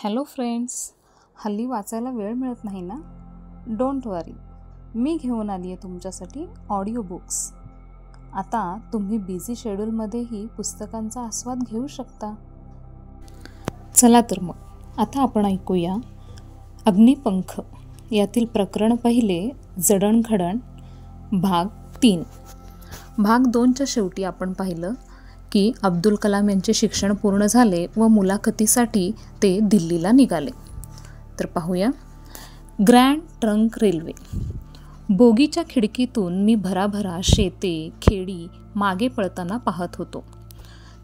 Hello friends, हल्ली वाचायला वेळ मिळत नाही ना? डोंट वरी, मी घेऊन आली आहे तुमच्यासाठी ऑडिओ बुक्स. आता तुम्ही बिझी शेड्यूलमध्येही पुस्तकांचा आस्वाद घेऊ शकता. चला तर मग आता आपण ऐकूया अग्निपंख यातील प्रकरण पहिले, जडणघडण, भाग 3. भाग 2च्या शेवटी आपण पाहिलं की अब्दुल कलाम यांचे शिक्षण पूर्ण झाले व मुलाखतीसाठी ते दिल्लीला निघाले. तर पाहूया. Grand trunk railway. बोगीच्या खिडकीतून मी भराभरा शेते, खेडी मागे पळताना पाहत होतो.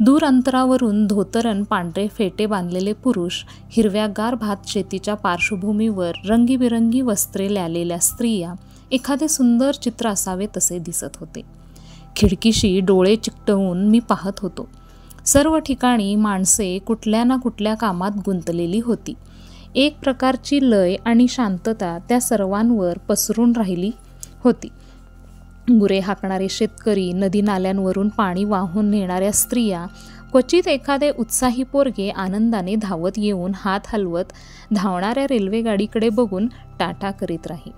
दूर अंतरावरून धोतरण पांढरे फेटे बांधलेले पुरुष, हिरव्यागार भात शेतीच्या पार्श्वभूमीवर रंगीबिरंगी वस्त्रे ल्यालेल्या स्त्रिया, एखादे सुंदर चित्र असावे तसे दिसत होते. खिडकीशी डोळे चिकटवून मी पाहत होतो. सर्व ठिकाणी माणसे कुठल्या ना कुठल्या कामात गुंतलेली होती. एक प्रकारची लय आणि शांतता त्या सर्वांवर पसरून राहिली होती. गुरे हाकणारे शेतकरी, नदी नाल्यांवरून पाणी वाहून नेणाऱ्या स्त्रिया, क्वचित एखादे उत्साही पोरगे आनंदाने धावत येऊन हात हलवत धावणाऱ्या रेल्वेगाडीकडे बघून टाटा करीत राही.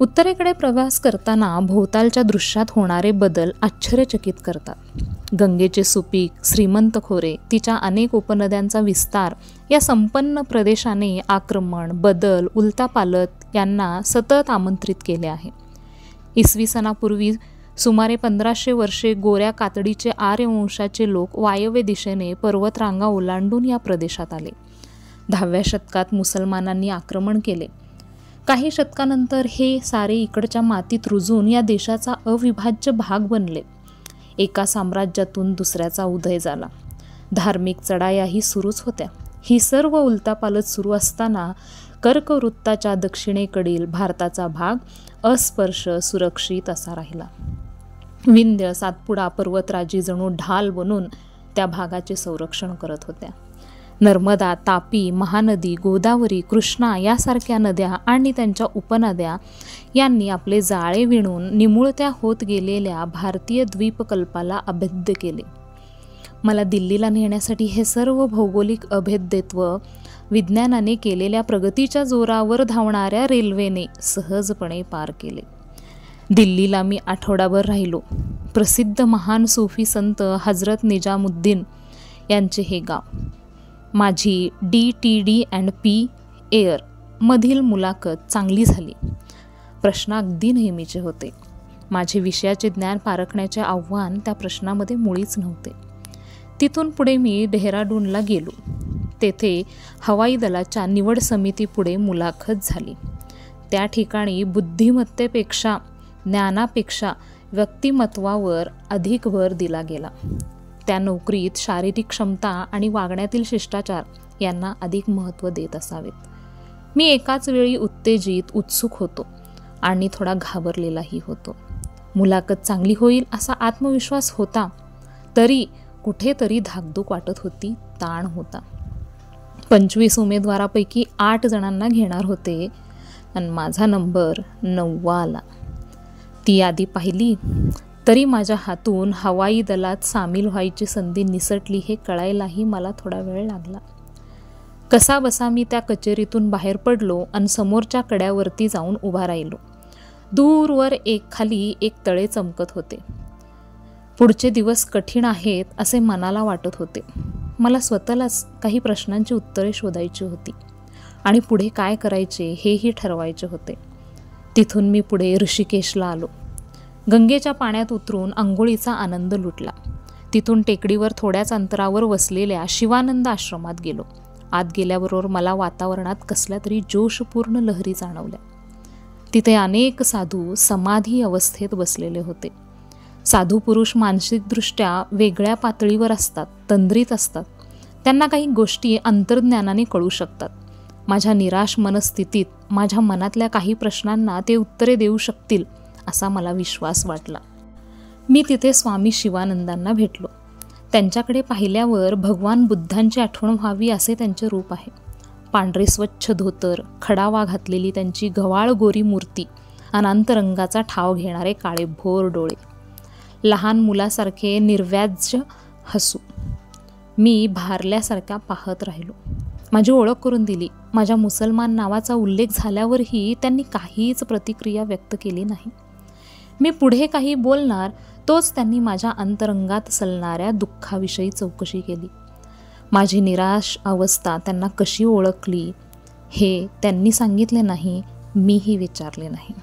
उत्तरेकडे प्रवास करताना भोवतालच्या दृश्यात होणारे बदल आश्चर्यचकित करतात. गंगेचे सुपीक श्रीमंत खोरे, तिच्या अनेक उपनद्यांचा विस्तार या संपन्न प्रदेशाने आक्रमण, बदल, उलतापालत यांना सतत आमंत्रित केले आहे. इसवी सनापूर्वी सुमारे 1500 वर्षे गोऱ्या कातडीचे आर्यवंशाचे लोक वायव्य दिशेने पर्वतरांगा ओलांडून या प्रदेशात आले. 10व्या शतकात मुसलमानांनी आक्रमण केले. काही शतकानंतर हे सारे इकडच्या मातीत रुजून या देशाचा अविभाज्य भाग बनले. एका साम्राज्यातून दुसऱ्याचा उदय झाला. धार्मिक चढायाही सुरूच होत्या. ही सर्व उलतापालत सुरू असताना कर्कवृत्ताच्या दक्षिणेकडील भारताचा भाग अस्पर्श सुरक्षित असा राहिला. विंध्य, सातपुडा पर्वतराजी जणू ढाल बनून त्या भागाचे संरक्षण करत होत्या. नर्मदा, तापी, महानदी, गोदावरी, कृष्णा यासारख्या नद्या आणि त्यांच्या उपनद्या यांनी आपले जाळे विणून निमुळत्या होत गेलेल्या भारतीय द्वीपकल्पाला अभेद्य केले. मला दिल्लीला नेण्यासाठी हे सर्व भौगोलिक अभेद्यत्व विज्ञानाने केलेल्या प्रगतीच्या जोरावर धावणाऱ्या रेल्वेने सहजपणे पार केले. दिल्लीला मी आठवडाभर राहिलो. प्रसिद्ध महान सूफी संत हजरत निजामुद्दीन यांचे हे गाव. माझी DTD&P एअर मधील मुलाखत चांगली झाली. प्रश्न अगदी नेहमीचे होते. माझे विषयाचे ज्ञान पारखण्याचे आव्हान त्या प्रश्नामध्ये मुळीच नव्हते. तिथून पुढे मी डेहराडूनला गेलो. तेथे हवाई दलाच्या निवड समितीपुढे मुलाखत झाली. त्या ठिकाणी बुद्धिमत्तेपेक्षा, ज्ञानापेक्षा व्यक्तिमत्वावर अधिक भर दिला गेला. त्या नोकरीत शारीरिक क्षमता आणि वागण्यातील शिष्टाचार यांना अधिक महत्त्व देत असावेत. मी एकाच वेळी उत्तेजित, उत्सुक होतो आणि थोडा घाबरलेलाही होतो. मुलाखत चांगली होईल असा आत्मविश्वास होता, तरी कुठेतरी धाकधूक वाटत होती, ताण होता. 25 उमेदवारापैकी 8 जणांना घेणार होते आणि माझा नंबर 9वा आला. ती यादी पाहिली तरी माझ्या हातून हवाई दलात सामील व्हायची संधी निसटली हे कळायलाही मला थोडा वेळ लागला. कसा बसा मी त्या कचेरीतून बाहेर पडलो आणि समोरच्या कड्यावरती जाऊन उभा राहिलो. दूरवर खाली एक तळे चमकत होते. पुढचे दिवस कठीण आहेत असे मनाला वाटत होते. मला स्वतःलाच काही प्रश्नांची उत्तरे शोधायची होती आणि पुढे काय करायचे हेही ठरवायचे होते. तिथून मी पुढे ऋषिकेशला आलो. गंगेच्या पाण्यात उतरून आंघोळीचा आनंद लुटला. तिथून टेकडीवर थोड्याच अंतरावर वसलेल्या शिवानंद आश्रमात गेलो. आत गेल्याबरोबर मला वातावरणात कसल्या तरी जोशपूर्ण लहरी जाणवल्या. तिथे अनेक साधू समाधी अवस्थेत बसलेले होते. साधू पुरुष मानसिकदृष्ट्या वेगळ्या पातळीवर असतात, तंद्रीत असतात. त्यांना काही गोष्टी अंतर्ज्ञानाने कळू शकतात. माझ्या निराश मनस्थितीत माझ्या मनातल्या काही प्रश्नांना ते उत्तरे देऊ शकतील असा मला विश्वास वाटला. मी तिथे स्वामी शिवानंदांना भेटलो. त्यांच्याकडे पाहिल्यावर भगवान बुद्धांची आठवण व्हावी असे त्यांचे रूप आहे. पांढरे स्वच्छ धोतर, खडावा घातलेली त्यांची गव्हाळ गोरी मूर्ती, अनंत रंगाचा ठाव घेणारे काळे भोर डोळे, लहान मुलासारखे निर्व्याज हसू. मी भारल्यासारख्या पाहत राहिलो. माझी ओळख करून दिली. माझ्या मुसलमान नावाचा उल्लेख झाल्यावरही त्यांनी काहीच प्रतिक्रिया व्यक्त केली नाही. मी पुढे काही बोलणार तोच त्यांनी माझ्या अंतरंगात सलणाऱ्या दुःखाविषयी चौकशी केली. माझी निराश अवस्था त्यांना कशी ओळखली हे त्यांनी सांगितले नाही, मीही विचारले नाही.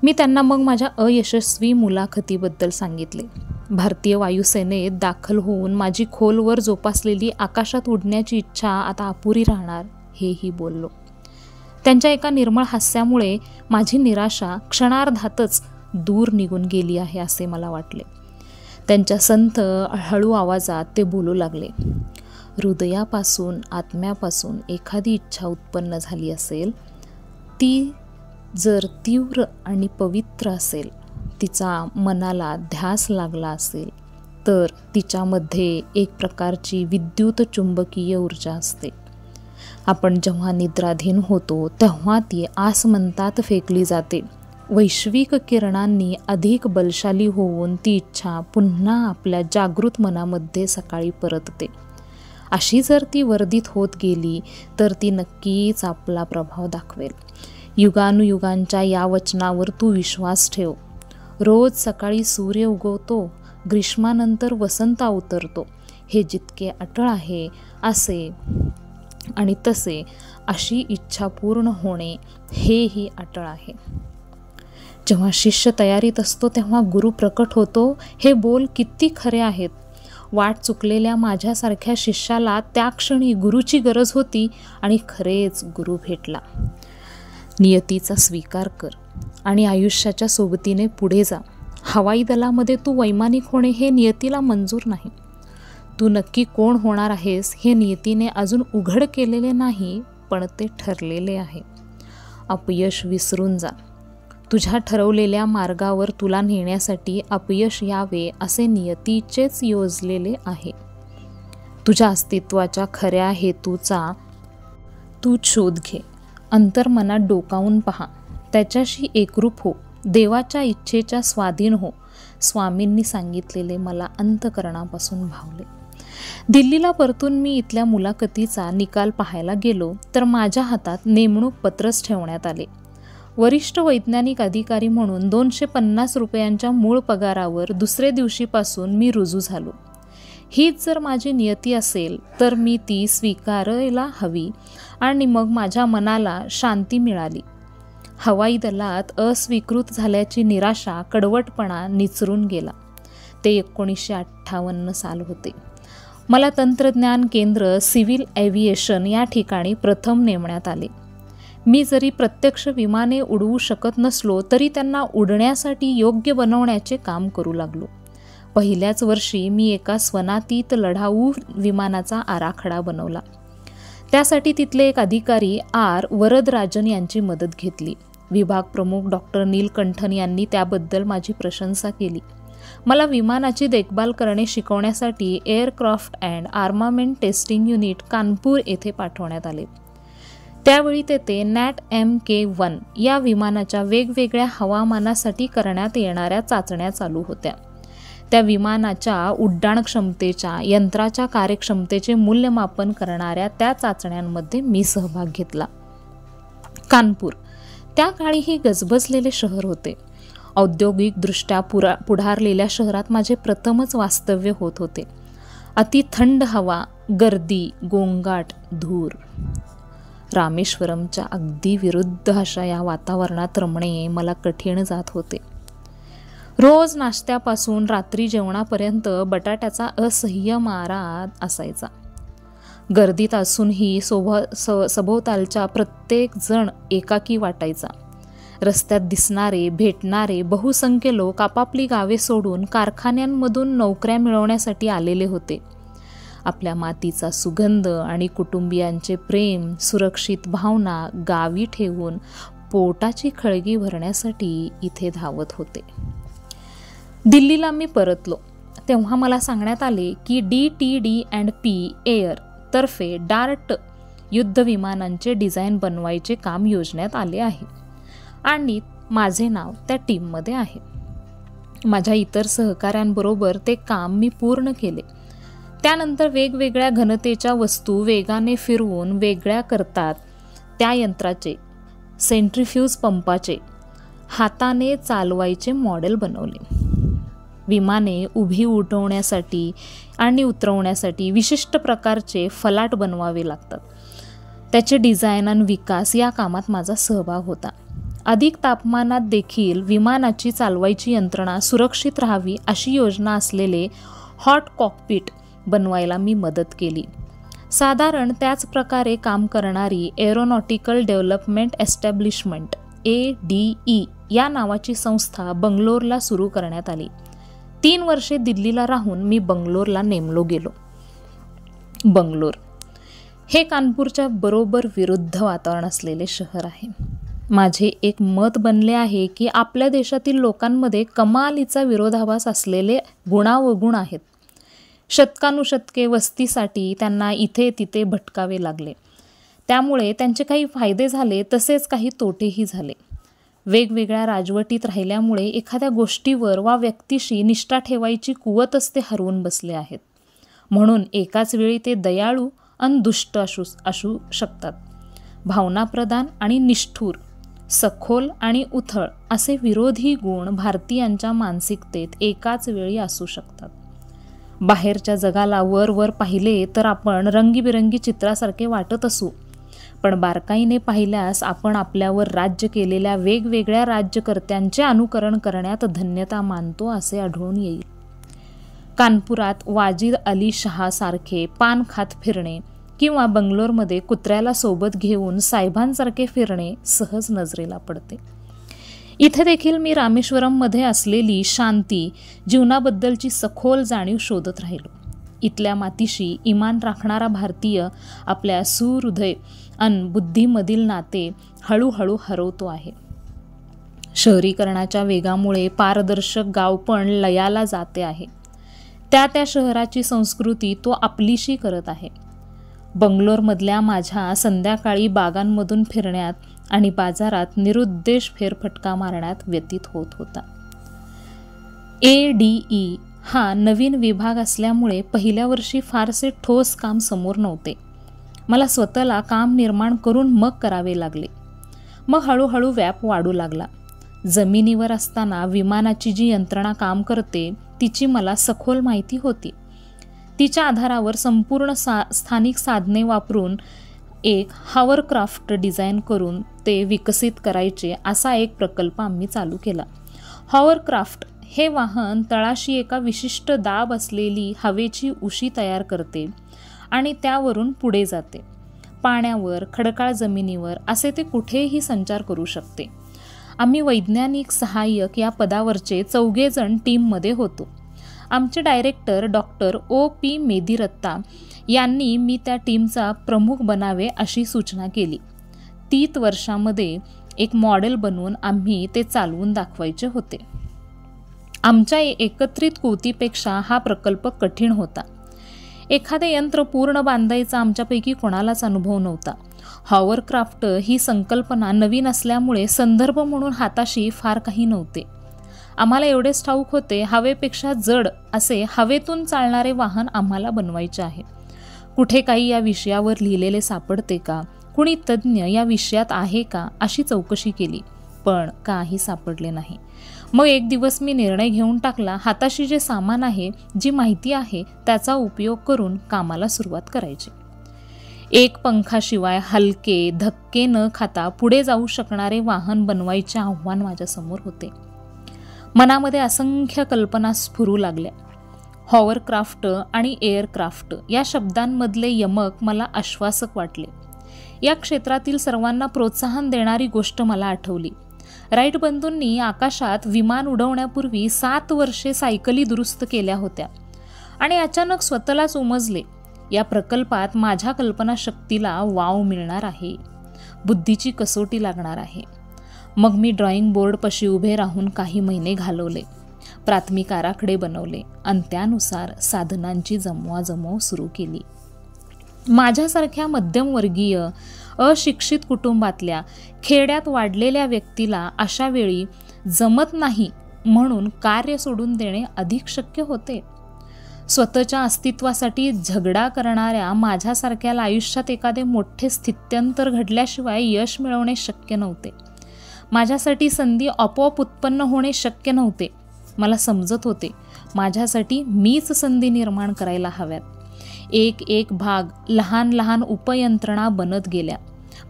मी त्यांना मग माझ्या अयशस्वी मुलाखतीबद्दल सांगितले. भारतीय वायुसेनेत दाखल होऊन माझी खोलवर जोपासलेली आकाशात उडण्याची इच्छा आता अपुरी राहणार हेही बोललो. त्यांच्या एका निर्मळ हास्यामुळे माझी निराशा क्षणार्धातच दूर निघून गेली आहे असे मला वाटले. त्यांच्या संथ हळू आवाजात ते बोलू लागले. हृदयापासून आत्म्यापासून एखादी इच्छा उत्पन्न झाली असेल, ती जर तीव्र आणि पवित्र असेल, तिचा मनाला ध्यास लागला असेल, तर तिच्यामध्ये एक प्रकारची विद्युत चुंबकीय ऊर्जा असते. आपण जेव्हा निद्राधीन होतो तेव्हा ती आसमंतात फेकली जाते. वैश्विक किरणांनी अधिक बलशाली होऊन ती इच्छा पुन्हा आपल्या जागृत मनामध्ये सकाळी परतते. अशी जर ती वर्धित होत गेली तर ती नक्कीच आपला प्रभाव दाखवेल. युगानुयुगांच्या या वचनावर तू विश्वास ठेव. रोज सकाळी सूर्य उगवतो, ग्रीष्मानंतर वसंत अवतरतो. हे जितके अटळ आहे असे आणि तसे अशी इच्छा पूर्ण होणे हेही अटळ आहे. जेव्हा शिष्य तयारीत असतो तेव्हा गुरु प्रकट होतो. हे बोल किती खरे आहेत. वाट चुकलेल्या माझ्यासारख्या शिष्याला त्या क्षणी गुरुची गरज होती आणि खरेच गुरु भेटला. नियतीचा स्वीकार कर आणि आयुष्याच्या सोबतीने पुढे जा. हवाई दलामध्ये तू वैमानिक होणे हे नियतीला मंजूर नाही. तू नक्की कोण होणार आहेस हे नियतीने अजून उघड केलेले नाही, पण ते ठरलेले आहे. अपयश विसरून जा. तुझ्या ठरवलेल्या मार्गावर तुला नेण्यासाठी अपयश यावे असे नियतीचेच योजलेले आहे. तुझ्या अस्तित्वाच्या खऱ्या हेतूचा तू शोध घे. अंतर्मनात डोकावून पहा. त्याच्याशी एकरूप हो. देवाच्या इच्छेच्या स्वाधीन हो. स्वामींनी सांगितलेले मला अंतःकरणापासून भावले. दिल्लीला परतून मी इथल्या मुलाखतीचा निकाल पाहायला गेलो तर माझ्या हातात नेमणूक पत्रच ठेवण्यात आले. वरिष्ठ वैज्ञानिक अधिकारी म्हणून 250 रुपयांच्या मूळ पगारावर दुसरे दिवशीपासून मी रुजू झालो. हीच जर माझी नियती असेल तर मी ती स्वीकारायला हवी आणि मग माझ्या मनाला शांती मिळाली. हवाई दलात अस्वीकृत झाल्याची निराशा, कडवटपणा निचरून गेला. ते 1958 साल होते. मला तंत्रज्ञान केंद्र सिव्हिल एव्हिएशन या ठिकाणी प्रथम नेमण्यात आले. मी जरी प्रत्यक्ष विमाने उडवू शकत नसलो तरी त्यांना उडण्यासाठी योग्य बनवण्याचे काम करू लागलो. पहिल्याच वर्षी मी एका स्वनातीत लढाऊ विमानाचा आराखडा बनवला. त्यासाठी तिथले एक अधिकारी आर वरदराजन यांची मदत घेतली. विभाग प्रमुख डॉक्टर नीलकंठन यांनी त्याबद्दल माझी प्रशंसा केली. मला विमानाची देखभाल करणे शिकवण्यासाठी aircraft and armament testing unit Kanpur येथे पाठवण्यात आले. त्यावेळी तेथे नॅट MK1 या विमानाच्या वेगवेगळ्या हवामानासाठी करण्यात येणाऱ्या चाचण्या चालू होत्या. त्या विमानाच्या उड्डाण क्षमतेच्या, यंत्राच्या कार्यक्षमतेचे मूल्यमापन करणाऱ्या त्या चाचण्यांमध्ये मी सहभाग घेतला. कानपूर त्या काळीही गजबजलेले शहर होते. औद्योगिकदृष्ट्या पुढारलेल्या शहरात माझे प्रथमच वास्तव्य होत होते. अति थंड हवा, गर्दी, गोंगाट, धूर. रामेश्वरमच्या अगदी विरुद्ध अशा या वातावरणात रमणे मला कठीण जात होते. रोज नाश्त्यापासून रात्री जेवणापर्यंत बटाट्याचा असह्य मारा असायचा. गर्दीत असूनही सभोवतालचा प्रत्येक जण एकाकी वाटायचा. रस्त्यात दिसणारे, भेटणारे बहुसंख्य लोक आपापली गावे सोडून कारखान्यांमधून नोकऱ्या मिळवण्यासाठी आलेले होते. आपल्या मातीचा सुगंध आणि कुटुंबियांचे प्रेम, सुरक्षित भावना गावी ठेवून पोटाची खळगी भरण्यासाठी इथे धावत होते. दिल्लीला मी परतलो तेव्हा मला सांगण्यात आले की DTD&P एअर तर्फे डार्ट युद्धविमानांचे डिझाईन बनवायचे काम योजण्यात आले आहे आणि माझे नाव त्या टीममध्ये आहे. माझ्या इतर सहकाऱ्यांबरोबर ते काम मी पूर्ण केले. त्यानंतर वेगवेगळ्या घनतेच्या वस्तू वेगाने फिरवून वेगळ्या करतात त्या यंत्राचे, सेंट्रिफ्यूज पंपाचे हाताने चालवायचे मॉडेल बनवले. विमाने उभी उठवण्यासाठी आणि उतरवण्यासाठी विशिष्ट प्रकारचे फलाट बनवावे लागतात. त्याचे डिझाईन आणि विकास या कामात माझा सहभाग होता. अधिक तापमानात देखील विमानाची चालवायची यंत्रणा सुरक्षित राहावी अशी योजना असलेले हॉट कॉकपिट बनवायला मी मदत केली. साधारण त्याच प्रकारे काम करणारी एरोनॉटिकल डेव्हलपमेंट एस्टॅब्लिशमेंट ADE या नावाची संस्था बंगलोरला सुरू करण्यात आली. 3 वर्षे दिल्लीला राहून मी बंगलोरला नेमलो गेलो. बंगलोर हे कानपूरच्या बरोबर विरुद्ध वातावरण असलेले शहर आहे. माझे एक मत बनले आहे की आपल्या देशातील लोकांमध्ये कमालीचा विरोधाभास असलेले गुणावगुण आहेत. शतकानुशतके वस्तीसाठी त्यांना इथे तिथे भटकावे लागले. त्यामुळे त्यांचे काही फायदे झाले तसेच काही तोटेही झाले. वेगवेगळ्या राजवटीत राहिल्यामुळे एखाद्या गोष्टीवर वा व्यक्तीशी निष्ठा ठेवायची कुवतच ते हरवून बसले आहेत. म्हणून एकाच वेळी ते दयाळू आणि दुष्ट असू शकतात. भावनाप्रधान आणि निष्ठुर, सखोल आणि उथळ असे विरोधी गुण भारतीयांच्या मानसिकतेत एकाच वेळी असू शकतात. बाहेरच्या जगाला वर पाहिले तर आपण रंगीबिरंगी चित्रासारखे वाटत असू, पण बारकाईने पाहिल्यास आपण आपल्यावर राज्य केलेल्या वेगवेगळ्या राज्यकर्त्यांचे अनुकरण करण्यात धन्यता मानतो असे आढळून येईल. कानपुरात वाजिद अली शहासारखे पान खात फिरणे किंवा बंगलोरमध्ये कुत्र्याला सोबत घेऊन साहेबांसारखे फिरणे सहज नजरेला पडते. इथे देखील मी रामेश्वरममध्ये असलेली शांती, जीवनाबद्दलची सखोल जाणीव शोधत राहिलो. इथल्या मातीशी इमान राखणारा भारतीय आपल्या सुहृदय अन बुद्धीमधील नाते हळूहळू हरवतो आहे. शहरीकरणाच्या वेगामुळे पारदर्शक गावपण लयाला जाते आहे. त्या शहराची संस्कृती तो आपलीशी करत आहे. बंगलोरमधल्या माझ्या संध्याकाळी बागांमधून फिरण्यात आणि बाजारात निरुद्देश फेरफटका मारण्यात व्यतीत होत होता. ADE हा नवीन विभाग असल्यामुळे पहिल्या वर्षी फारसे ठोस काम समोर नव्हते. मला स्वतःला काम निर्माण करून मग करावे लागले. मग हळूहळू व्याप वाढू लागला. जमिनीवर असताना विमानाची जी यंत्रणा काम करते तिची मला सखोल माहिती होती. तिच्या आधारावर संपूर्ण स्थानिक साधने वापरून एक हॉवरक्राफ्ट डिझाईन करून ते विकसित करायचे असा एक प्रकल्प आम्ही चालू केला. हॉवरक्राफ्ट हे वाहन तळाशी एका विशिष्ट दाब असलेली हवेची उशी तयार करते आणि त्यावरून पुढे जाते. पाण्यावर, खडकाळ जमिनीवर असे ते कुठेही संचार करू शकते. आम्ही वैज्ञानिक सहाय्यक या पदावरचे 4 जण टीममध्ये होतो. आमचे डायरेक्टर डॉक्टर OP मेदिरत्ता यांनी मी त्या टीमचा प्रमुख बनावे अशी सूचना केली. 30 वर्षामध्ये एक मॉडेल बनवून आम्ही ते चालवून दाखवायचे होते. आमच्या एकत्रित कृतीपेक्षा हा प्रकल्प कठीण होता. एखादे यंत्र पूर्ण बांधायचा आमच्यापैकी कोणालाच अनुभव नव्हता. हॉवरक्राफ्ट ही संकल्पना नवीन असल्यामुळे संदर्भ म्हणून हाताशी फार काही नव्हते. आम्हाला एवढेच ठाऊक होते, हवेपेक्षा जड असे हवेतून चालणारे वाहन आम्हाला बनवायचे आहे. कुठे काही या विषयावर लिहिलेले सापडते का, कुणी तज्ज्ञ या विषयात आहे का अशी चौकशी केली, पण काही सापडले नाही. मग एक दिवस मी निर्णय घेऊन टाकला, हाताशी जे सामान आहे, जी माहिती आहे त्याचा उपयोग करून कामाला सुरुवात करायची. एक पंखाशिवाय हलके धक्के न खाता पुढे जाऊ शकणारे वाहन बनवायचे आव्हान माझ्यासमोर होते. मनामध्ये असंख्य कल्पना स्फुरू लागल्या. हॉवरक्राफ्ट आणि एअरक्राफ्ट या शब्दांमधले यमक मला आश्वासक वाटले. या क्षेत्रातील सर्वांना प्रोत्साहन देणारी गोष्ट मला आठवली. राईट बंधूंनी आकाशात विमान उडवण्यापूर्वी 7 वर्षे सायकली दुरुस्त केल्या होत्या आणि अचानक स्वतःलाच उमजले, या प्रकल्पात माझ्या कल्पनाशक्तीला वाव मिळणार आहे, बुद्धीची कसोटी लागणार आहे. मग मी ड्रॉइंग बोर्डपाशी उभे राहून काही महिने घालवले. प्राथमिक आराखडे बनवले आणि त्यानुसार साधनांची जमवाजमव सुरू केली. माझ्यासारख्या मध्यमवर्गीय अशिक्षित कुटुंबातल्या खेड्यात वाढलेल्या व्यक्तीला अशा वेळी जमत नाही म्हणून कार्य सोडून देणे अधिक शक्य होते. स्वतःच्या अस्तित्वासाठी झगडा करणाऱ्या माझ्यासारख्याला आयुष्यात एखादे मोठे स्थित्यंतर घडल्याशिवाय यश मिळवणे शक्य नव्हते. माझ्यासाठी संधी आपोआप उत्पन्न होणे शक्य नव्हते. मला समजत होते माझ्यासाठी मीच संधी निर्माण करायला हव्यात. एक एक भाग, लहान लहान उपयंत्रणा बनत गेल्या.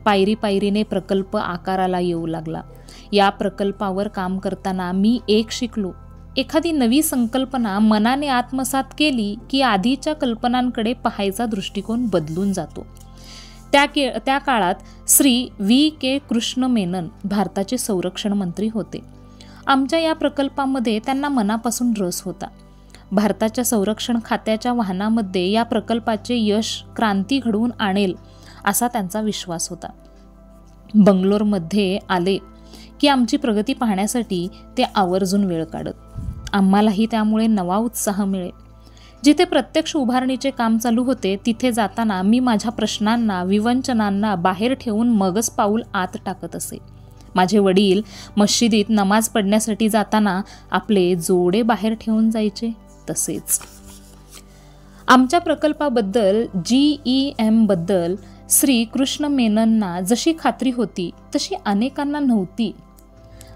पायरी पायरीने प्रकल्प आकाराला येऊ लागला. या प्रकल्पावर काम करताना मी एक शिकलो. एखादी नवी संकल्पना मनाने आत्मसात केली की आधीच्या कल्पनांकडे पाहायचा दृष्टिकोन बदलून जातो. त्या काळात श्री V.K. कृष्ण मेनन भारताचे संरक्षण मंत्री होते. आमच्या या प्रकल्पामध्ये त्यांना मनापासून रस होता. भारताच्या संरक्षण खात्याच्या वाहनामध्ये या प्रकल्पाचे यश क्रांती घडवून आणेल असा त्यांचा विश्वास होता. बंगलोरमध्ये आले की आमची प्रगती पाहण्यासाठी ते आवर्जून वेळ काढत. आम्हालाही त्यामुळे नवा उत्साह मिळे. जिथे प्रत्यक्ष उभारणीचे काम चालू होते तिथे जाताना मी माझ्या प्रश्नांना, विवंचनांना बाहेर ठेवून मगच पाऊल आत टाकत असे. माझे वडील मशिदीत नमाज पडण्यासाठी जाताना आपले जोडे बाहेर ठेवून जायचे तसेच. आमच्या प्रकल्पाबद्दल GEM बद्दल श्री कृष्ण मेननना जशी खात्री होती तशी अनेकांना नव्हती.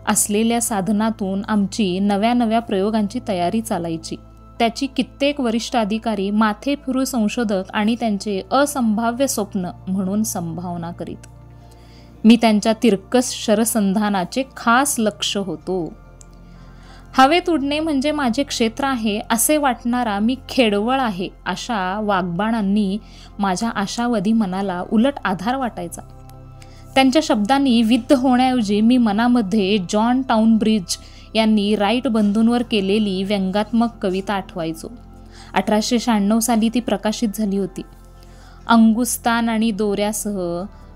असलेल्या साधनातून आमची नव्या नव्या प्रयोगांची तयारी चालायची. त्याची कित्येक वरिष्ठ अधिकारी माथे फिरू संशोधक आणि त्यांचे असंभाव्य स्वप्न म्हणून संभावना करीत. मी त्यांच्या तिरकस शरसंधानाचे खास लक्ष होतो. हवेत उडणे म्हणजे माझे क्षेत्र आहे असे वाटणारा मी खेडवळ आहे अशा वाग्बाणांनी माझ्या आशावादी मनाला उलट आधार वाटायचा. त्यांच्या शब्दांनी विद्ध होण्याऐवजी मी मनामध्ये जॉन टाउनब्रिज यांनी राईट बंधूंवर केलेली व्यंगात्मक कविता आठवायचो. 1896 साली ती प्रकाशित झाली होती. अंगुस्तान आणि दोऱ्यासह,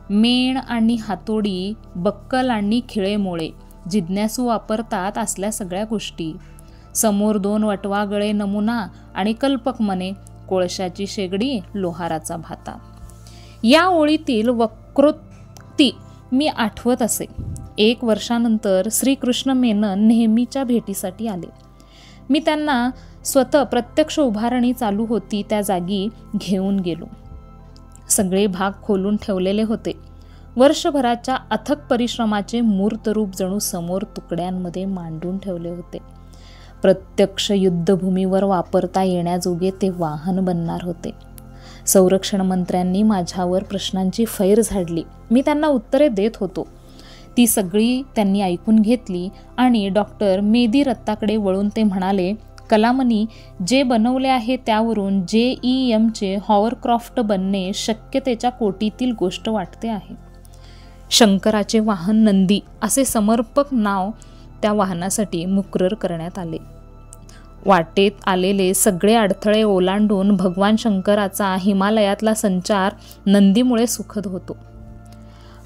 मेण आणि हातोडी, बक्कल आणि खिळेमोळे, जिज्ञासू वापरतात असल्या सगळ्या गोष्टी. समोर 2 वटवागळे नमुना आणि कल्पक मने, कोळशाची शेगडी, लोहाराचा भाता. या ओळीतील वक्रोक्ती मी आठवत असे. 1 वर्षानंतर श्रीकृष्ण मेनन नेहमीच्या भेटीसाठी आले. मी त्यांना स्वतः प्रत्यक्ष उभारणी चालू होती त्या जागी घेऊन गेलो. सगळे भाग खोलून ठेवलेले होते. वर्षभराच्या अथक परिश्रमाचे मूर्त रूप जणू समोर तुकड्यांमध्ये मांडून ठेवले होते. प्रत्यक्ष युद्धभूमीवर वापरता येण्याजोगे ते वाहन बनणार होते. संरक्षण मंत्र्यांनी माझ्यावर प्रश्नांची फैर झाडली. मी त्यांना उत्तरे देत होतो. ती सगळी त्यांनी ऐकून घेतली आणि डॉक्टर मेदी रत्ताकडे वळून ते म्हणाले, कलामनी, जे बनवले आहे त्यावरून JEMचे हॉवरक्राफ्ट बनणे शक्यतेच्या कोटीतील गोष्ट वाटते आहे. शंकराचे वाहन नंदी असे समर्पक नाव त्या वाहनासाठी मुकरर करण्यात आले. वाटेत आलेले सगळे अडथळे ओलांडून भगवान शंकराचा हिमालयातला संचार नंदीमुळे सुखद होतो.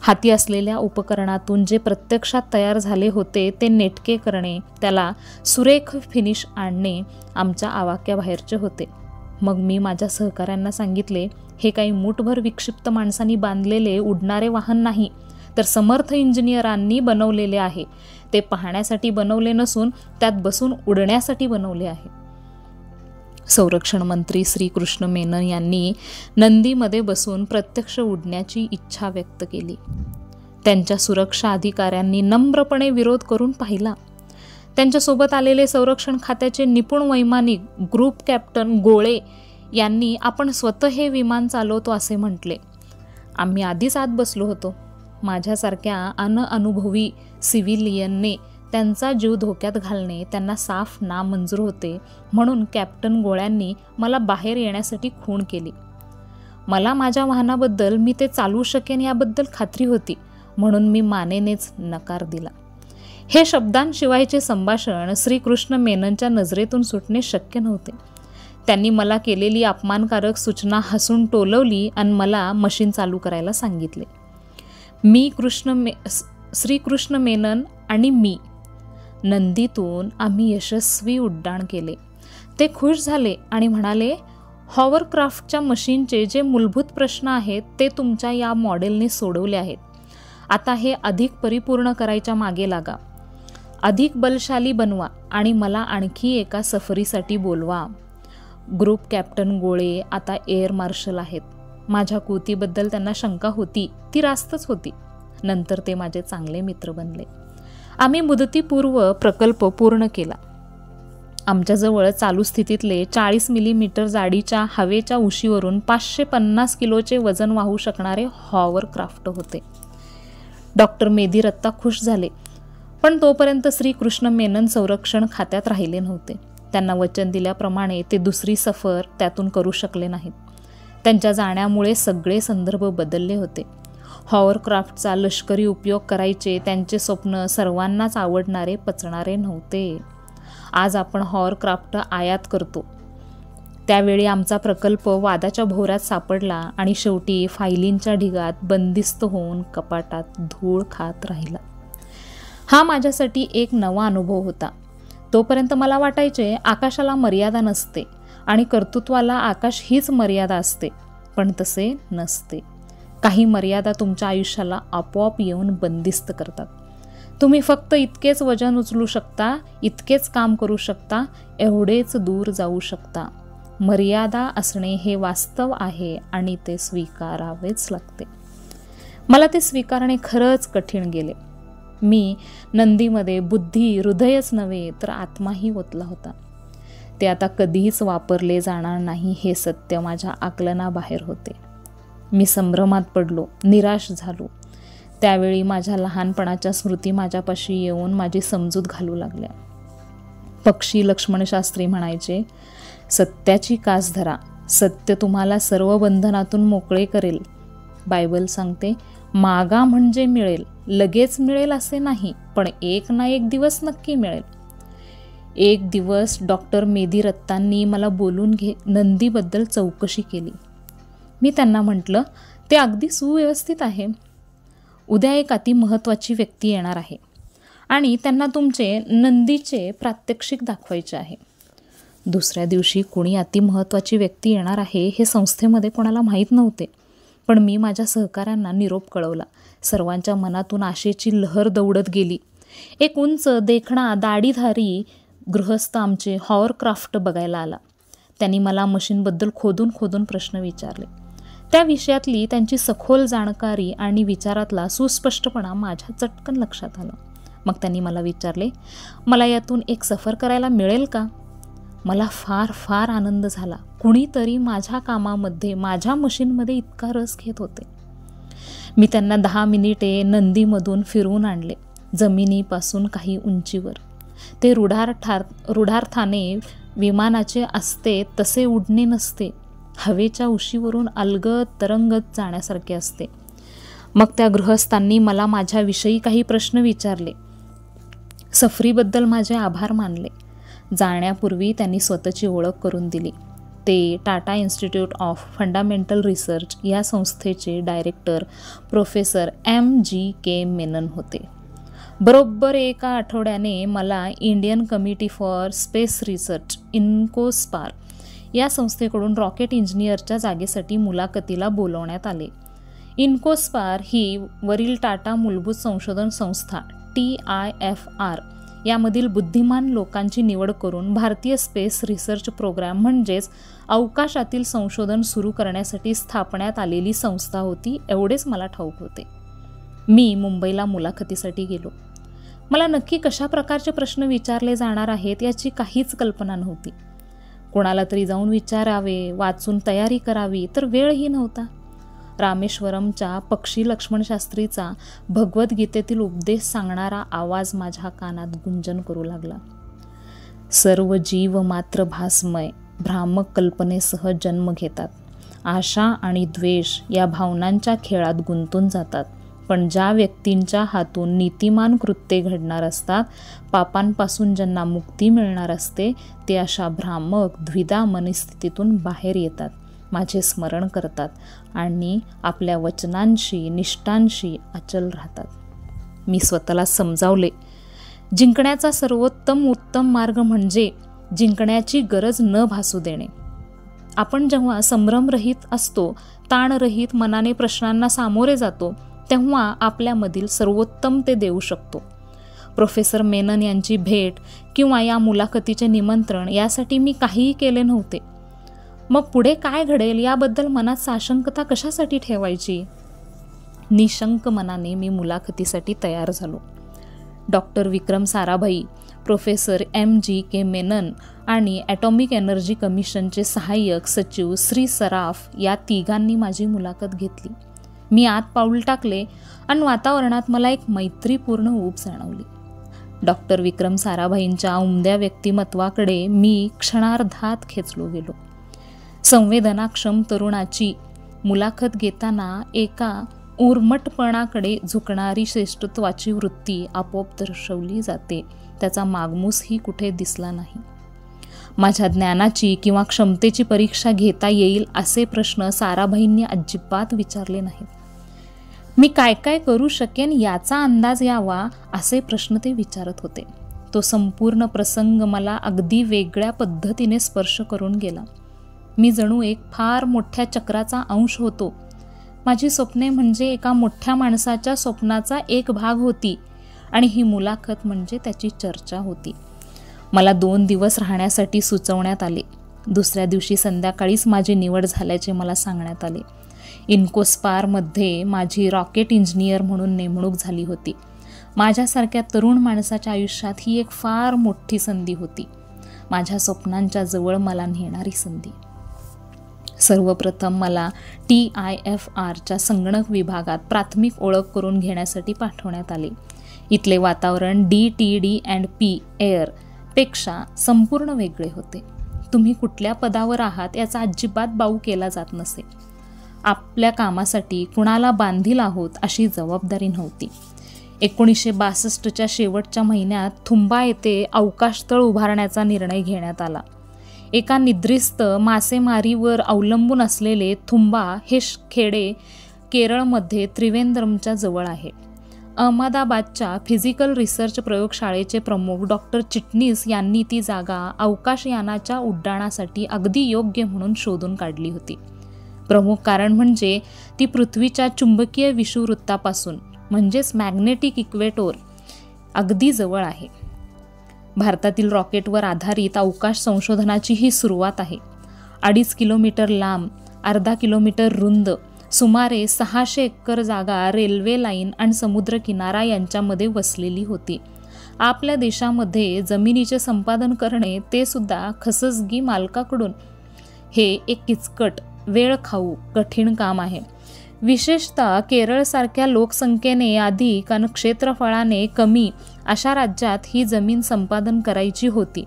हाती असलेल्या उपकरणातून जे प्रत्यक्षात तयार झाले होते ते नेटके करणे, त्याला सुरेख फिनिश आणणे आमच्या आवाक्याबाहेरचे होते. मग मी माझ्या सहकाऱ्यांना सांगितले, हे काही मूठभर विक्षिप्त माणसांनी बांधलेले उडणारे वाहन नाही, तर समर्थ इंजिनियरांनी बनवलेले आहे. ते पाहण्यासाठी बनवले नसून त्यात बसून उडण्यासाठी बनवले आहे. संरक्षण मंत्री श्रीकृष्ण मेनन यांनी नंदीमध्ये बसून प्रत्यक्ष उडण्याची इच्छा व्यक्त केली. त्यांच्या सुरक्षा अधिकाऱ्यांनी नम्रपणे विरोध करून पाहिला. त्यांच्यासोबत आलेले संरक्षण खात्याचे निपुण वैमानिक ग्रुप कॅप्टन गोळे यांनी आपण स्वतः हे विमान चालवतो असे म्हटले. आम्ही आधीच आत बसलो होतो. माझ्यासारख्या अनअनुभवी सिव्हिलियनने त्यांचा जीव धोक्यात घालणे त्यांना साफ नामंजूर होते. म्हणून कॅप्टन गोळ्यांनी मला बाहेर येण्यासाठी खूण केली. मला माझ्या वाहनाबद्दल, मी ते चालवू शकेन याबद्दल खात्री होती, म्हणून मी मानेनेच नकार दिला. हे शब्दांशिवायचे संभाषण श्रीकृष्ण मेननच्या नजरेतून सुटणे शक्य नव्हते. त्यांनी मला केलेली अपमानकारक सूचना हसून टोलवली आणि मला मशीन चालू करायला सांगितले. श्रीकृष्ण मेनन आणि मी नंदीतून आम्ही यशस्वी उड्डाण केले. ते खुश झाले आणि म्हणाले, हॉवरक्राफ्टच्या मशीनचे जे मूलभूत प्रश्न आहेत ते तुमच्या या मॉडेलने सोडवले आहेत. आता हे अधिक परिपूर्ण करायच्या मागे लागा. अधिक बलशाली बनवा आणि मला आणखी एका सफरीसाठी बोलवा. ग्रुप कॅप्टन गोळे आता एअर मार्शल आहेत. माझ्या कृतीबद्दल त्यांना शंका होती, ती रास्तच होती. नंतर ते माझे चांगले मित्र बनले. आम्ही मुदतीपूर्व प्रकल्प पूर्ण केला. आमच्याजवळ चालू स्थितीतले 40 मिलीमीटर जाडीच्या हवेच्या उशीवरून 550 किलोचे वजन वाहू शकणारे हॉवरक्राफ्ट होते. डॉक्टर मेधी रत्ता खुश झाले, पण तोपर्यंत श्री कृष्ण मेनन संरक्षण खात्यात राहिले नव्हते. त्यांना वचन दिल्याप्रमाणे ते दुसरी सफर त्यातून करू शकले नाहीत. त्यांच्या जाण्यामुळे सगळे संदर्भ बदलले होते. हॉवरक्राफ्टचा लष्करी उपयोग करायचे त्यांचे स्वप्न सर्वांनाच आवडणारे पचणारे नव्हते. आज आपण हॉवरक्राफ्ट आयात करतो. त्यावेळी आमचा प्रकल्प वादाच्या भोवऱ्यात सापडला आणि शेवटी फायलींच्या ढिगात बंदिस्त होऊन कपाटात धूळ खात राहिला. हा माझ्यासाठी एक नवा अनुभव होता. तोपर्यंत मला वाटायचे आकाशाला मर्यादा नसते आणि कर्तृत्वाला आकाश हीच मर्यादा असते, पण तसे नसते. काही मर्यादा तुमच्या आयुष्याला आपोआप येऊन बंदिस्त करतात. तुम्ही फक्त इतकेच वजन उचलू शकता, इतकेच काम करू शकता, एवढेच दूर जाऊ शकता. मर्यादा असणे हे वास्तव आहे आणि ते स्वीकारावेच लागते. मला ते स्वीकारणे खरंच कठीण गेले. मी नंदीमध्ये बुद्धी, हृदयच नव्हे तर आत्माही ओतला होता. ते आता कधीच वापरले जाणार नाही हे सत्य माझ्या आकलनाबाहेर होते. मी संभ्रमात पडलो, निराश झालो. त्यावेळी माझ्या लहानपणाच्या स्मृती माझ्यापाशी येऊन माझी समजूत घालू लागल्या. पक्षी लक्ष्मण शास्त्री म्हणायचे, सत्याची कास धरा, सत्य तुम्हाला सर्व बंधनातून मोकळे करेल. बायबल सांगते, मागा म्हणजे मिळेल, लगेच मिळेल असे नाही, पण एक ना एक दिवस नक्की मिळेल. एक दिवस डॉक्टर मेधी रत्तांनी मला बोलून नंदीबद्दल चौकशी केली. मी त्यांना म्हटलं, ते अगदी सुव्यवस्थित आहे. उद्या एक अति महत्त्वाची व्यक्ती येणार आहे आणि त्यांना तुमचे नंदीचे प्रात्यक्षिक दाखवायचे आहे. दुसऱ्या दिवशी कोणी अति महत्त्वाची व्यक्ती येणार आहे हे संस्थेमध्ये कोणाला माहीत नव्हते, पण मी माझ्या सहकाऱ्यांना निरोप कळवला. सर्वांच्या मनातून आशेची लहर दौडत गेली. एक उंच, देखणा, दाढीधारी गृहस्थ आमचे हॉवरक्राफ्ट बघायला आला. त्यांनी मला मशीनबद्दल खोदून खोदून प्रश्न विचारले. त्या विषयातली त्यांची सखोल जाणकारी आणि विचारातला सुस्पष्टपणा माझ्या चटकन लक्षात आला. मग त्यांनी मला विचारले, मला यातून एक सफर करायला मिळेल का? मला फार फार आनंद झाला. कुणीतरी माझ्या कामामध्ये, माझ्या मशीनमध्ये इतका रस घेत होते. मी त्यांना 10 मिनिटे नंदीमधून फिरवून आणले, जमिनीपासून काही उंचीवर. ते रूढार्थाने विमानाचे असते तसे उडणे नसते, हवेच्या उशीवरून अलगद तरंगत जाण्यासारखे असते. मग त्या गृहस्थांनी मला माझ्याविषयी काही प्रश्न विचारले. सफरीबद्दल माझे आभार मानले. जाण्यापूर्वी त्यांनी स्वतःची ओळख करून दिली. ते Tata institute of fundamental research या संस्थेचे डायरेक्टर प्रोफेसर MGK मेनन होते. बरोबर एका आठवड्याने मला Indian committee for space research INCOSPAR या संस्थेकडून रॉकेट इंजिनियरच्या जागेसाठी मुलाखतीला बोलवण्यात आले. इन्कोस्पार ही वरील टाटा मूलभूत संशोधन संस्था TIFR यामधील बुद्धिमान लोकांची निवड करून भारतीय स्पेस रिसर्च प्रोग्राम म्हणजेच अवकाशातील संशोधन सुरू करण्यासाठी स्थापण्यात आलेली संस्था होती, एवढेच मला ठाऊक होते. मी मुंबईला मुलाखतीसाठी गेलो. मला नक्की कशा प्रकारचे प्रश्न विचारले जाणार आहेत याची काहीच कल्पना नव्हती. कोणाला तरी जाऊन विचारावे, वाचून तयारी करावी, तर वेळही नव्हता. रामेश्वरमच्या पक्षी लक्ष्मण शास्त्रीचा भगवद्गीतेतील उपदेश सांगणारा आवाज माझ्या कानात गुंजन करू लागला. सर्व जीव मात्र भासमय, भ्रामक कल्पनेसह जन्म घेतात. आशा आणि द्वेष या भावनांच्या खेळात गुंतून जातात. पण ज्या व्यक्तींच्या हातून नीतिमान कृत्ये घडणार असतात, पापांपासून ज्यांना मुक्ती मिळणार असते, ते अशा भ्रामक द्विधा मनस्थितीतून बाहेर येतात, माझे स्मरण करतात आणि आपल्या वचनांशी, निष्ठांशी अचल राहतात. मी स्वतःला समजावले, जिंकण्याचा सर्वोत्तम मार्ग म्हणजे जिंकण्याची गरज न भासू देणे. आपण जेव्हा संभ्रमरहित असतो, ताणरहित मनाने प्रश्नांना सामोरे जातो, तेव्हा आपल्यामधील सर्वोत्तम ते देऊ शकतो. प्रोफेसर मेनन यांची भेट किंवा या मुलाखतीचे निमंत्रण यासाठी मी काहीही केले नव्हते. मग पुढे काय घडेल याबद्दल मनात साशंकता कशासाठी ठेवायची? निशंक मनाने मी मुलाखतीसाठी तयार झालो. Doctor Vikram Sarabhai, professor MGK Menon आणि ॲटॉमिक एनर्जी कमिशनचे सहाय्यक सचिव श्री सराफ या तिघांनी माझी मुलाखत घेतली. मी आत पाऊल टाकले आणि वातावरणात मला एक मैत्रीपूर्ण ऊब जाणवली. डॉक्टर विक्रम साराभाईंच्या उमद्या व्यक्तिमत्वाकडे मी क्षणार्धात खेचलो गेलो. संवेदनाक्षम तरुणाची मुलाखत घेताना एका उर्मटपणाकडे झुकणारी श्रेष्ठत्वाची वृत्ती आपोआप दर्शवली जाते. त्याचा मागमूसही कुठे दिसला नाही. माझ्या ज्ञानाची किंवा क्षमतेची परीक्षा घेता येईल असे प्रश्न साराभाईंनी अजिबात विचारले नाहीत. मी काय काय करू शकेन याचा अंदाज यावा असे प्रश्न ते विचारत होते. तो संपूर्ण प्रसंग मला अगदी वेगळ्या पद्धतीने स्पर्श करून गेला. मी जणू एक फार मोठ्या चक्राचा अंश होतो. माझी स्वप्ने म्हणजे एका मोठ्या माणसाच्या स्वप्नाचा एक भाग होती आणि ही मुलाखत म्हणजे त्याची चर्चा होती. मला 2 दिवस राहण्यासाठी सुचवण्यात आले. दुसऱ्या दिवशी संध्याकाळीच माझी निवड झाल्याचे मला सांगण्यात आले. इन्कोस्पारमध्ये माझी रॉकेट इंजिनियर म्हणून नेमणूक झाली होती. माझ्यासारख्या तरुण माणसाच्या आयुष्यात ही एक फार मोठी संधी होती. माझ्या स्वप्नांच्या जवळ मला नेणारी संधी. सर्वप्रथम मला TIFRच्या संगणक विभागात प्राथमिक ओळख करून घेण्यासाठी पाठवण्यात आले. इथले वातावरण DTD&P एअर पेक्षा संपूर्ण वेगळे होते. तुम्ही कुठल्या पदावर आहात याचा अजिबात बाऊ केला जात नसे. आपल्या कामासाठी कुणाला बांधील आहोत अशी जबाबदारी नव्हती. 1962च्या शेवटच्या महिन्यात थुंबा येथे अवकाशतळ उभारण्याचा निर्णय घेण्यात आला. एका निद्रिस्त मासेमारीवर अवलंबून असलेले थुंबा हे खेडे केरळमध्ये त्रिवेंद्रमच्या जवळ आहे. अहमदाबादच्या फिजिकल रिसर्च प्रयोगशाळेचे प्रमुख डॉक्टर चिटणीस यांनी ती जागा अवकाशयानाच्या उड्डाणासाठी अगदी योग्य म्हणून शोधून काढली होती. प्रमुख कारण म्हणजे ती पृथ्वीच्या चुंबकीय विषुववृत्तापासून म्हणजेच मॅग्नेटिक इक्वेटोर अगदी जवळ आहे. भारतातील रॉकेटवर आधारित अवकाश संशोधनाची ही सुरुवात आहे. 2.5 किलोमीटर लांब, अर्धा किलोमीटर रुंद, सुमारे 600 एकर जागा रेल्वे लाईन आणि समुद्रकिनारा यांच्यामध्ये वसलेली होती. आपल्या देशामध्ये जमिनीचे संपादन करणे ते सुद्धा खससगी मालकाकडून हे एक किचकट, वेळ खाऊ, कठीण काम आहे. विशेषतः केरळसारख्या लोकसंख्येने अधिक आणि क्षेत्रफळाने कमी अशा राज्यात ही जमीन संपादन करायची होती.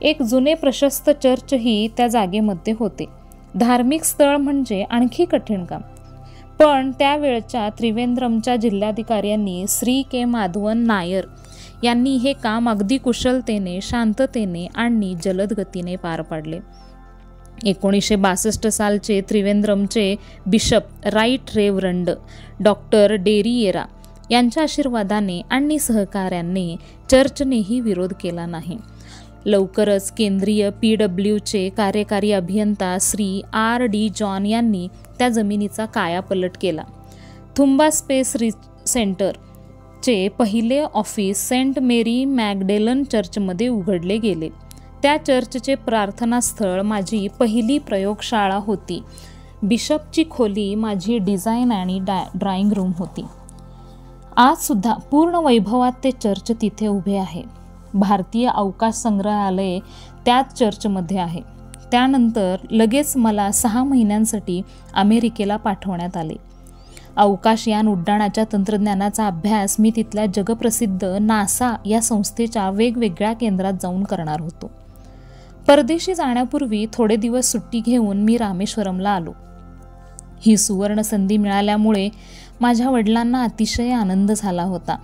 एक जुने प्रशस्त चर्चही त्या जागेमध्ये होते. धार्मिक स्थळ म्हणजे आणखी कठीण काम. पण त्यावेळच्या त्रिवेंद्रमच्या जिल्हाधिकाऱ्यांनी श्री के माधवन नायर यांनी हे काम अगदी कुशलतेने, शांततेने आणि जलद गतीने पार पाडले. 1962 सालचे त्रिवेंद्रमचे बिशप राईट रेव्हरंड डॉक्टर डेरियेरा यांच्या आशीर्वादाने आणि सहकार्याने चर्चनेही विरोध केला नाही. लवकरच केंद्रीय PWचे कार्यकारी अभियंता श्री RD जॉन यांनी त्या जमिनीचा कायापलट केला. थुंबा स्पेस सेंटरचे पहिले ऑफिस सेंट मेरी मॅगडेलन चर्चमध्ये उघडले गेले. त्या चर्चचे प्रार्थनास्थळ माझी पहिली प्रयोगशाळा होती. बिशपची खोली माझी डिझाईन आणि ड्रॉइंग रूम होती. आजसुद्धा पूर्ण वैभवात ते चर्च तिथे उभे आहे. भारतीय अवकाश संग्रहालय त्याच चर्चमध्ये आहे. त्यानंतर लगेच मला 6 महिन्यांसाठी अमेरिकेला पाठवण्यात आले. अवकाशयान उड्डाणाच्या तंत्रज्ञानाचा अभ्यास मी तिथल्या जगप्रसिद्ध नासा या संस्थेच्या वेगवेगळ्या केंद्रात जाऊन करणार होतो. परदेशी जाण्यापूर्वी थोडे दिवस सुट्टी घेऊन मी रामेश्वरमला आलो. ही सुवर्ण संधी मिळाल्यामुळे माझ्या वडिलांना अतिशय आनंद झाला होता.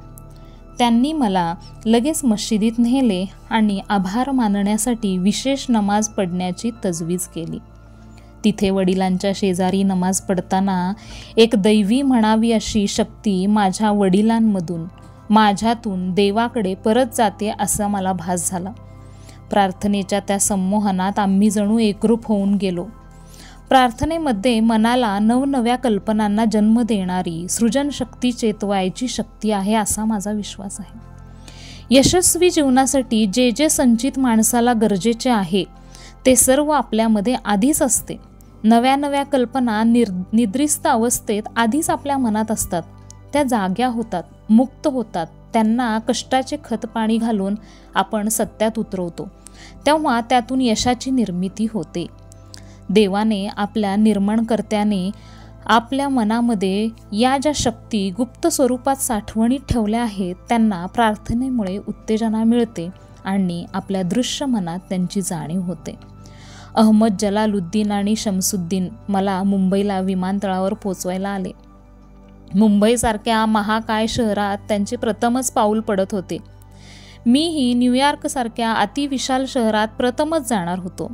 त्यांनी मला लगेच मशिदीत नेले आणि आभार मानण्यासाठी विशेष नमाज पढण्याची तजवीज केली. तिथे वडिलांच्या शेजारी नमाज पडताना एक दैवी म्हणावी अशी शक्ती माझ्या वडिलांमधून, माझ्यातून देवाकडे परत जाते असा मला भास झाला. प्रार्थनेच्या त्या संमोहनात आम्ही जणू एकरूप होऊन गेलो. प्रार्थनेमध्ये मनाला नवनव्या कल्पनांना जन्म देणारी सृजनशक्ती चेतवायची शक्ती आहे असा माझा विश्वास आहे. यशस्वी जीवनासाठी जे जे संचित माणसाला गरजेचे आहे ते सर्व आपल्यामध्ये आधीच असते. नव्या नव्या कल्पना निद्रिस्त अवस्थेत आधीच आपल्या मनात असतात. त्या जाग्या होतात, मुक्त होतात. त्यांना कष्टाचे खतपाणी घालून आपण सत्यात उतरवतो, तेव्हा त्यातून यशाची निर्मिती होते. देवाने, आपल्या निर्माणकर्त्याने आपल्या मनामध्ये या ज्या शक्ती गुप्त स्वरूपात साठवणीत ठेवल्या आहेत, त्यांना प्रार्थनेमुळे उत्तेजना मिळते आणि आपल्या दृश्य मनात त्यांची जाणीव होते. अहमद जलालुद्दीन आणि शमसुद्दीन मला मुंबईला विमानतळावर पोचवायला आले. मुंबईसारख्या महाकाय शहरात त्यांचे प्रथमच पाऊल पडत होते. मीही न्यूयॉर्कसारख्या अतिविशाल शहरात प्रथमच जाणार होतो.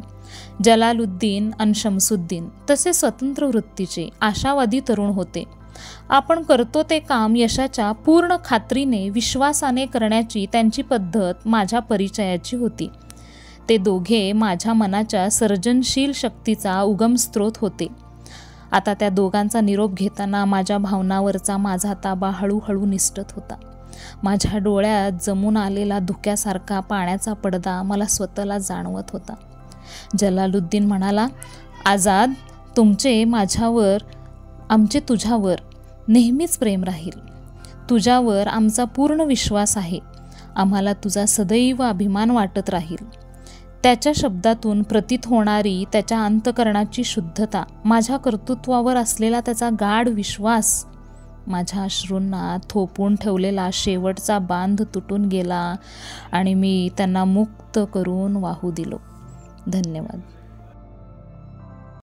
जलालुद्दीन आणि शमसुद्दीन तसे स्वतंत्र वृत्तीचे आशावादी तरुण होते. आपण करतो ते काम यशाच्या पूर्ण खात्रीने, विश्वासाने करण्याची त्यांची पद्धत माझ्या परिचयाची होती. ते दोघे माझ्या मनाच्या सर्जनशील शक्तीचा उगमस्त्रोत होते. आता त्या दोघांचा निरोप घेताना माझ्या भावनावरचा माझा ताबा हळूहळू निसटत होता. माझ्या डोळ्यात जमून आलेला धुक्यासारखा पाण्याचा पडदा मला स्वतःला जाणवत होता. जलालुद्दीन म्हणाला, आझाद, तुमचे माझ्यावर, आमचे तुझ्यावर नेहमीच प्रेम राहील. तुझ्यावर आमचा पूर्ण विश्वास आहे. आम्हाला तुझा सदैव अभिमान वाटत राहील. त्याच्या शब्दातून प्रतीत होणारी त्याच्या अंतकरणाची शुद्धता, माझ्या कर्तृत्वावर असलेला त्याचा गाढ विश्वास, माझ्या अश्रूंना थोपवून ठेवलेला शेवटचा बांध तुटून गेला आणि मी त्यांना मुक्त करून वाहू दिलो. धन्यवाद.